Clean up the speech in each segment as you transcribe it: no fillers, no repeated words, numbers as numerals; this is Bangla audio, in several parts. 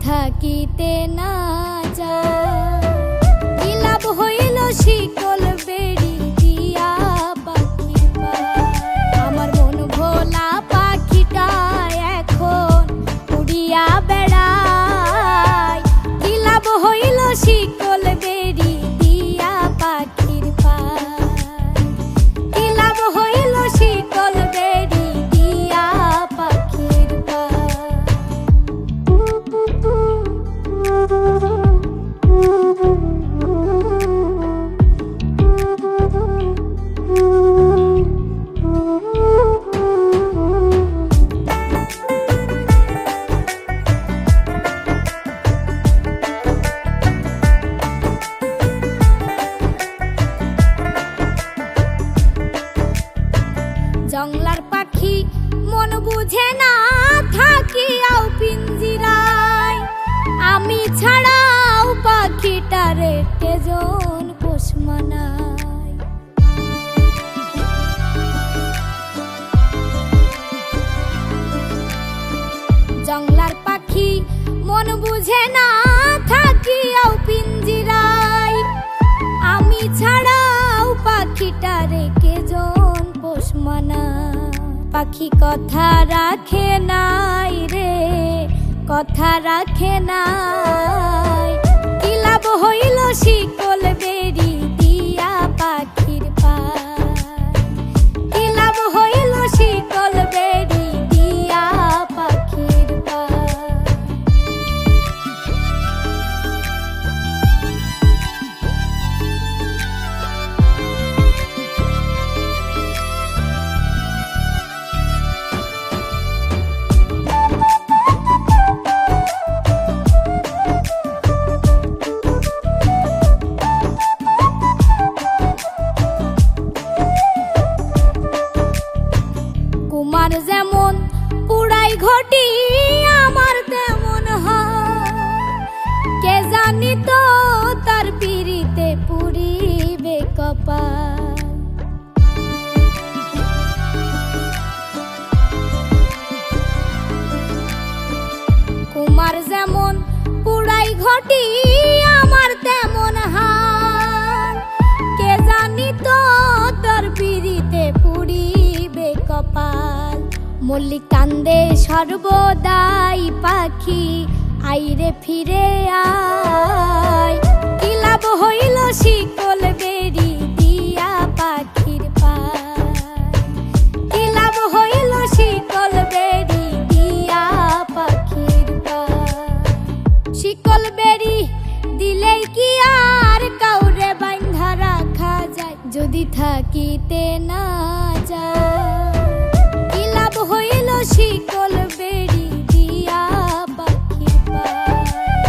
থাকিতে না যায়। কি লাভ হইল শিকল বেড়ি দিয়া পাখির পায়। আমার মন ভোলা পাখিটা এখন উড়িয়া বেড়ায়। কি লাভ হইল শিকল বেড়ি দিয়া পাখির পায়। কি লাভ হইল শিকল বেড়ি দিয়া পাখির পায়। জংলার পাখি মন বুঝে না থাকিয়াও পিঞ্জিরায়। আমি ছাড়াও পাখিটারে কেজন পোষ মানায়। জংলার পাখি মন বুঝে না থাকিয়াও পিঞ্জিরায়। আমি ছাড়াও পাখিটারে কেজন পোষ মানায়। পাখি কথা রাখে নাই রে, কথা রাখে নাই। কি লাভ হইল শিকল বেড়ি দিয়া পাখির পায়। কি লাভ হইল শিকল বেড়ি দিয়া পাখির পায়। কুমার যেমন পুরাই ঘটি আমার তেমন হয়। কে জানি তো তার পিরিতে পুরিবে কপাল। কুমার যেমন পুরাই ঘটি আমার তেমন হয়। কে জানি তো তার পিরিতে পুরিবে কপাল। মল্লিক কান্দে সর্বদাই পাখি আইরে ফিরে আয়। কি লাভ হইল শিকল বেড়ি দিয়া পাখির পায়। কি লাভ হইল শিকল বেড়ি দিয়া পাখির পায়। শিকল বেড়ি দিলেই কি আর কাউরে বাঁধা রাখা যায়। যদি থাকিতে না যায়। কি লাভ হইল শিকল বেড়ি দিয়া পাখির পায়।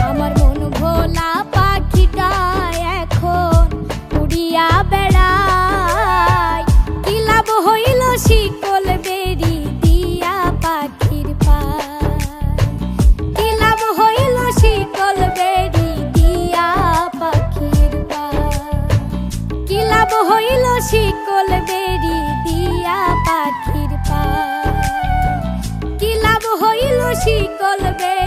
আমার মন ভোলা পাখিটা এখন উড়িয়া বেড়ায়। কি লাভ হইল শিকল বেড়ি দিয়া পাখির পায়। কি লাভ হইল শিকল বেড়ি দিয়া পাখির পায়। কি লাভ হইল শিকল বেড়ি দিয়া পাখির পায়। কি লাভ হইল শিকল বেড়ি।